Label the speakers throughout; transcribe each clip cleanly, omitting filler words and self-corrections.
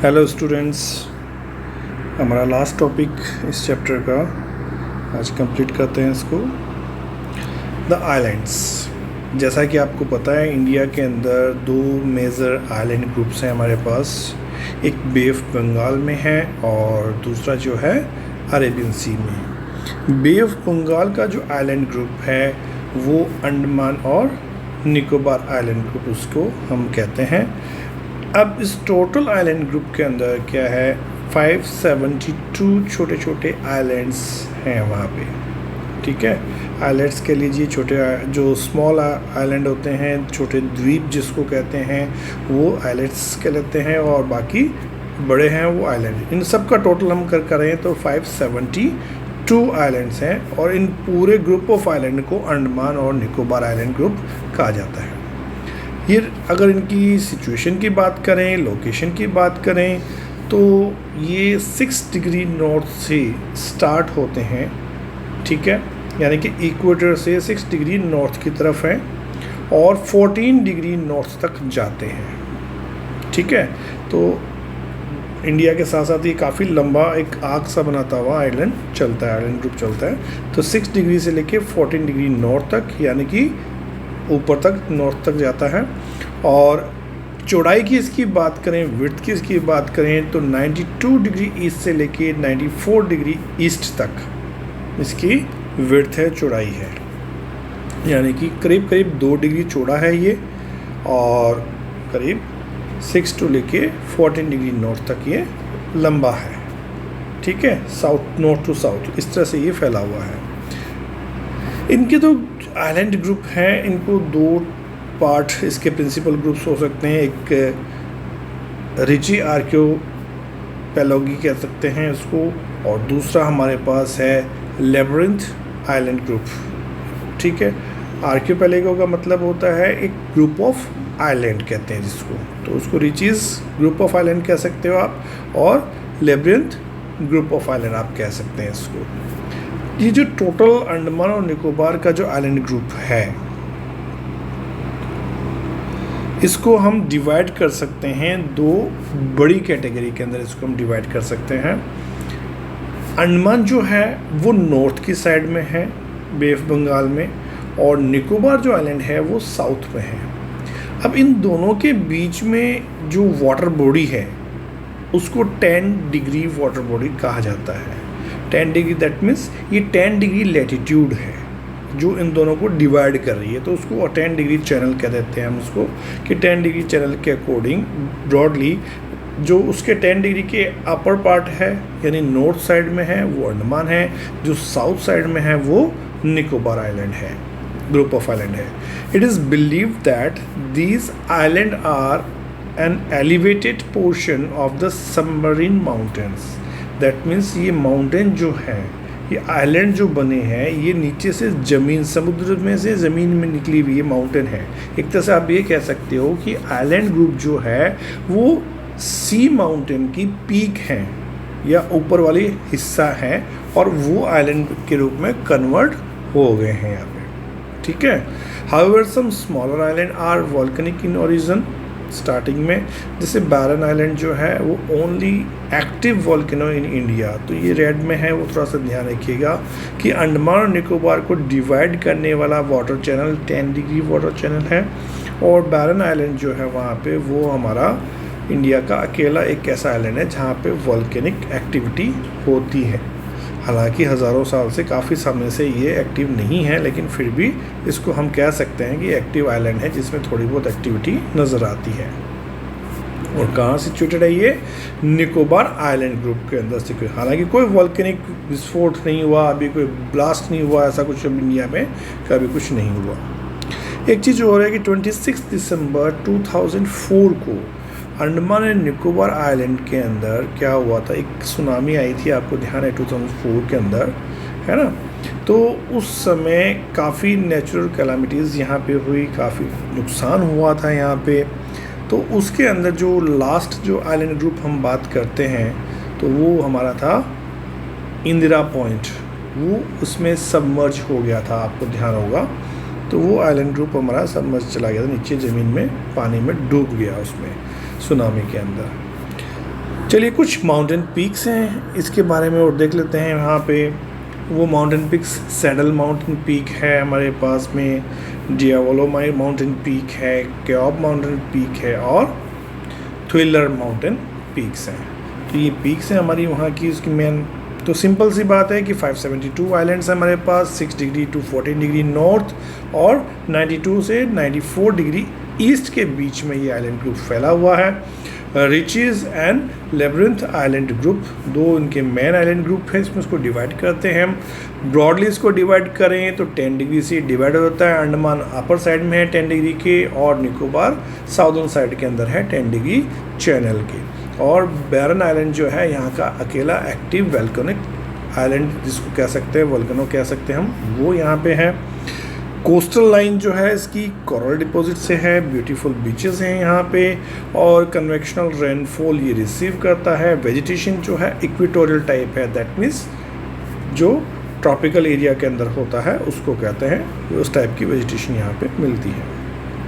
Speaker 1: Hello students, हमारा last topic इस chapter का आज कंप्लीट करते हैं इसको। The islands. जैसा कि आपको पता है, इंडिया के अंदर दो मेजर आइलैंड ग्रुप्स हैं हमारे पास। एक बे ऑफ बंगाल में है और दूसरा जो है अरेबियन सी में। बे ऑफ बंगाल का जो आइलैंड ग्रुप है वो अंडमान और निकोबार आइलैंड ग्रुप उसको हम कहते हैं। अब इस टोटल आइलैंड ग्रुप के अंदर क्या है, 572 छोटे छोटे आइलैंड्स हैं वहाँ पे। ठीक है, आइलैंड्स के लीजिए, छोटे जो स्मॉल आइलैंड होते हैं, छोटे द्वीप जिसको कहते हैं, वो आइलैंड्स कहलाते हैं, और बाकी बड़े हैं वो आइलैंड। इन सब का टोटल हम करें तो 572 आइलैंड्स हैं, और इन पूरे ग्रुप ऑफ आइलैंड को अंडमान और निकोबार आइलैंड ग्रुप कहा जाता है। ये अगर इनकी सिचुएशन की बात करें, लोकेशन की बात करें, तो ये 6 डिग्री नॉर्थ से स्टार्ट होते हैं। ठीक है, यानी कि इक्वेटर से 6 डिग्री नॉर्थ की तरफ हैं और 14 डिग्री नॉर्थ तक जाते हैं। ठीक है, तो इंडिया के साथ साथ ये काफ़ी लंबा एक आर्क सा बनाता हुआ आइलैंड चलता है, आइलैंड ग्रुप चलता है। तो 6 डिग्री से लेके 14 डिग्री नॉर्थ तक, यानी कि ऊपर तक, नॉर्थ तक जाता है। और चौड़ाई की इसकी बात करें, विड्थ की इसकी बात करें, तो 92 डिग्री ईस्ट से लेके 94 डिग्री ईस्ट तक इसकी विड्थ है, चौड़ाई है, यानी कि करीब करीब 2 डिग्री चौड़ा है ये, और करीब 6 टू लेके 14 डिग्री नॉर्थ तक ये लंबा है। ठीक है, साउथ, नॉर्थ टू साउथ, इस तरह से ये फैला हुआ है। इनके तो आइलैंड ग्रुप हैं, इनको 2 पार्ट इसके प्रिंसिपल ग्रुप्स हो सकते हैं। एक रिची आर्कियोपेलॉगी कह सकते हैं इसको, और दूसरा हमारे पास है लेबरिंथ आइलैंड ग्रुप। ठीक है, आर्कियोपेलॉगी का मतलब होता है एक ग्रुप ऑफ आइलैंड कहते हैं जिसको, तो उसको रिचीज ग्रुप ऑफ आइलैंड कह सकते हो आप, और लेबरिंथ ग्रुप ऑफ आइलैंड आप कह सकते हैं इसको। ये जो टोटल अंडमान और निकोबार का जो आइलैंड ग्रुप है, इसको हम डिवाइड कर सकते हैं 2 बड़ी कैटेगरी के अंदर। इसको हम डिवाइड कर सकते हैं। अंडमान जो है वो नॉर्थ की साइड में है, बे ऑफ बंगाल में, और निकोबार जो आइलैंड है वो साउथ में है। अब इन दोनों के बीच में जो वाटर बॉडी है उसको 10 डिग्री वाटर बॉडी कहा जाता है। 10 डिग्री, दैट मीन्स ये 10 डिग्री लैटिट्यूड है जो इन दोनों को डिवाइड कर रही है, तो उसको 10 डिग्री चैनल कह देते हैं हम उसको, कि 10 डिग्री चैनल के अकॉर्डिंग ब्रॉडली जो उसके 10 डिग्री के अपर पार्ट है, यानी नॉर्थ साइड में है, वो अंडमान है, जो साउथ साइड में है वो निकोबार आइलैंड है, ग्रुप ऑफ आइलैंड है। It is believed that these island are an elevated portion of the submarine mountains. That means ये माउंटेन जो है, ये आइलैंड जो बने हैं, ये नीचे से ज़मीन, समुद्र में से ज़मीन में निकली हुई ये माउंटेन है। एक तरह से आप ये कह सकते हो कि आइलैंड ग्रुप जो है वो सी माउंटेन की पीक हैं या ऊपर वाली हिस्सा है, और वो आइलैंड के रूप में कन्वर्ट हो गए हैं यहाँ पे। ठीक है, however some smaller island are volcanic in origin. Starting में जैसे बैरन आइलैंड जो है वो only active volcano in India, तो ये रेड में है, वो थोड़ा सा ध्यान रखिएगा कि अंडमान और निकोबार को डिवाइड करने वाला water channel 10 degree water channel है, और बैरन आइलैंड जो है वहाँ पे वो हमारा इंडिया का अकेला एक ऐसा आइलैंड है जहाँ पे वॉल्केनिक एक्टिविटी होती है। हालांकि हज़ारों साल से, काफ़ी समय से ये एक्टिव नहीं है, लेकिन फिर भी इसको हम कह सकते हैं कि एक्टिव आइलैंड है जिसमें थोड़ी बहुत एक्टिविटी नज़र आती है। और कहाँ सिचुएटेड है ये? निकोबार आइलैंड ग्रुप के अंदर सिचुएटेड। हालांकि कोई वॉल्केनिक विस्फोट नहीं हुआ, अभी कोई ब्लास्ट नहीं हुआ, ऐसा कुछ अब इंडिया में कभी कुछ नहीं हुआ। एक चीज़ हो रहा है कि 26 दिसंबर 2004 को अंडमान एंड निकोबार आइलैंड के अंदर क्या हुआ था, एक सुनामी आई थी, आपको ध्यान है 2004 के अंदर, है ना। तो उस समय काफ़ी नेचुरल कैलामिटीज़ यहाँ पे हुई, काफ़ी नुकसान हुआ था यहाँ पे। तो उसके अंदर जो लास्ट जो आइलैंड ग्रुप हम बात करते हैं, तो वो हमारा था इंदिरा पॉइंट, वो उसमें सबमर्ज हो गया था, आपको ध्यान होगा। तो वो आइलैंड ग्रुप हमारा सबमर्ज चला गया था, नीचे ज़मीन में, पानी में डूब गया उसमें, सुनामी के अंदर। चलिए कुछ माउंटेन पीक्स हैं इसके बारे में और देख लेते हैं। यहाँ पे वो mountain peaks, saddle mountain peak है हमारे पास में, डियावोलो माउंटेन पीक है, क्योब माउंटेन पीक है और थ्रिलर माउंटेन पीक्स हैं। तो ये पीक्स हैं हमारी वहाँ की उसकी मेन। तो सिंपल सी बात है कि 572 आइलैंड्स हैं हमारे पास, 6 डिग्री टू 14 डिग्री नॉर्थ और 92 से 94 डिग्री ईस्ट के बीच में ये आइलैंड ग्रुप फैला हुआ है। Ritchie's and labyrinth island group, दो इनके मेन आइलैंड ग्रुप है, इसमें इसको डिवाइड करते हैं हम। ब्रॉडली इसको डिवाइड करें तो 10 डिग्री से डिवाइड होता है। अंडमान अपर साइड में है 10 डिग्री के और निकोबार साउदर्न साइड के अंदर है 10 डिग्री चैनल के। और बैरन आइलैंड जो है यहाँ का अकेला एक्टिव वोल्केनिक आइलैंड जिसको कह सकते हैं, वोल्केनो कह सकते हैं हम, वो यहाँ पे है। कोस्टल लाइन जो है इसकी कोरल डिपॉजिट से है, ब्यूटीफुल बीचेस हैं यहाँ पे और कन्वेक्शनल रेनफॉल ये रिसीव करता है। वेजिटेशन जो है इक्वेटोरियल टाइप है, दैट मीन्स जो ट्रॉपिकल एरिया के अंदर होता है उसको कहते हैं, उस टाइप की वेजिटेशन यहाँ पे मिलती है।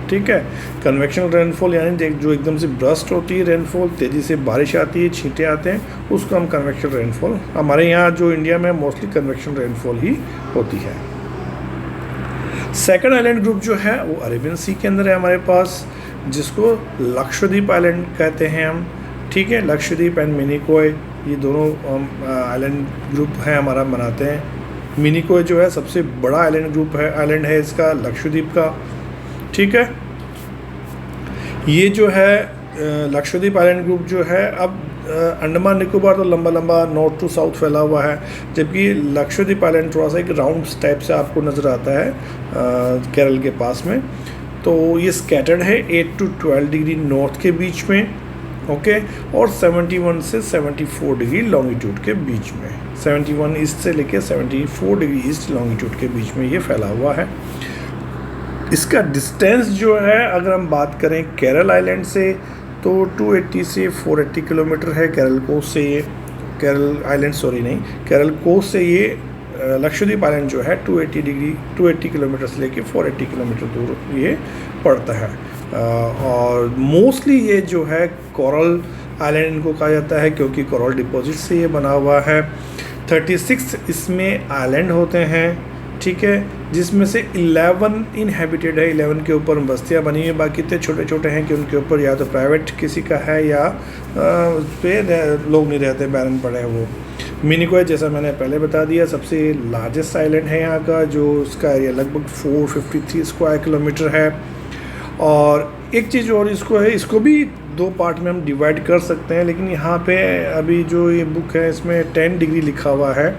Speaker 1: ठीक है, कन्वेक्शनल रेनफॉल यानी जो एकदम से ब्रस्ट होती है रेनफॉल, तेज़ी से बारिश आती है, छींटे आते हैं, उसको हम कन्वेक्शनल रेनफॉल, हमारे यहाँ जो इंडिया में मोस्टली कन्वेक्शनल रेनफॉल ही होती है। सेकंड आइलैंड ग्रुप जो है वो अरेबियन सी के अंदर है हमारे पास, जिसको लक्षद्वीप आइलैंड कहते हैं हम। ठीक है, लक्षद्वीप एंड मिनिकॉय ये दोनों आइलैंड ग्रुप है हमारा बनाते हैं। मिनिकॉय जो है सबसे बड़ा आइलैंड ग्रुप है, आइलैंड है इसका लक्षद्वीप का। ठीक है, ये जो है लक्षद्वीप आइलैंड ग्रुप जो है, अब अंडमान निकोबार तो लंबा लंबा नॉर्थ टू साउथ फैला हुआ है, जबकि लक्षद्वीप आइलैंड थोड़ा सा एक राउंड टाइप से आपको नज़र आता है केरल के पास में। तो ये स्कैटर्ड है 8 टू 12 डिग्री नॉर्थ के बीच में, ओके, और 71 से 74 डिग्री लॉन्गिट्यूड के बीच में, 71 ईस्ट से लेकर 74 डिग्री ईस्ट लॉन्गिट्यूड के बीच में ये फैला हुआ है। इसका डिस्टेंस जो है अगर हम बात करें केरल आइलैंड से तो 280 से 480 किलोमीटर है केरल कोस्ट से, ये केरल आइलैंड केरल कोस्ट से ये लक्षद्वीप आइलैंड जो है 280 किलोमीटर से लेके 480 किलोमीटर दूर ये पड़ता है। और मोस्टली ये जो है कोरल आइलैंड इनको कहा जाता है क्योंकि कोरल डिपॉजिट से ये बना हुआ है। 36 इसमें आइलैंड होते हैं, ठीक है, जिसमें से 11 इनहेबिटेड है, 11 के ऊपर बस्तियां बनी हुई, बाकी इतने छोटे छोटे हैं कि उनके ऊपर या तो प्राइवेट किसी का है या उस पर लोग नहीं रहते, बैरन पड़े हैं वो। मिनिकॉय जैसा मैंने पहले बता दिया सबसे लार्जेस्ट आइलैंड है यहाँ का, जो उसका एरिया लगभग 453 स्क्वायर किलोमीटर है। और एक चीज़ और इसको है, इसको भी दो पार्ट में हम डिवाइड कर सकते हैं, लेकिन यहाँ पे अभी जो ये बुक है इसमें 10 डिग्री लिखा हुआ है,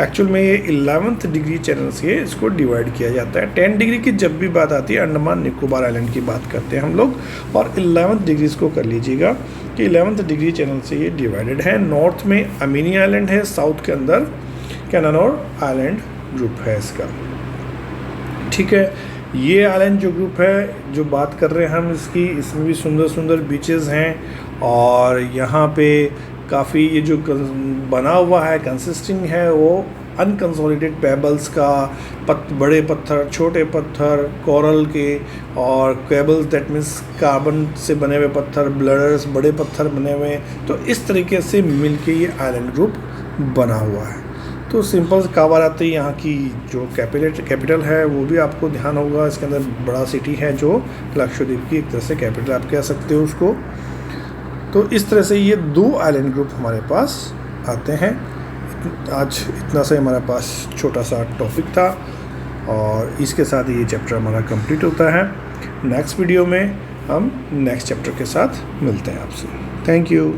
Speaker 1: एक्चुअल में ये 11th डिग्री चैनल से इसको डिवाइड किया जाता है। 10 डिग्री की जब भी बात आती है अंडमान निकोबार आइलैंड की बात करते हैं हम लोग, और 11th डिग्री इसको कर लीजिएगा कि 11th डिग्री चैनल से ये डिवाइडेड है। नॉर्थ में अमीनी आइलैंड है, साउथ के अंदर कैनानोर आइलैंड ग्रुप है इसका। ठीक है, ये आइलैंड जो ग्रुप है जो बात कर रहे हैं हम इसकी, इसमें भी सुंदर सुंदर बीचेस हैं और यहाँ पे काफ़ी ये जो बना हुआ है कंसिस्टिंग है वो अनकंसोलिडेटेड पेबल्स का, बड़े पत्थर, छोटे पत्थर, कोरल के और केबल्स, दैट मीन्स कार्बन से बने हुए पत्थर, ब्लडर्स, बड़े पत्थर बने हुए, तो इस तरीके से मिलके ये आइलैंड ग्रुप बना हुआ है। तो सिंपल काबार आते ही यहाँ की जो कैपिटल है वो भी आपको ध्यान होगा, इसके अंदर बड़ा सिटी है जो लक्षद्वीप की एक तरह से कैपिटल आप कह सकते हो उसको। तो इस तरह से ये दो आइलैंड ग्रुप हमारे पास आते हैं। आज इतना सा हमारे पास छोटा सा टॉपिक था और इसके साथ ये चैप्टर हमारा कंप्लीट होता है। नेक्स्ट वीडियो में हम नेक्स्ट चैप्टर के साथ मिलते हैं आपसे। Thank you.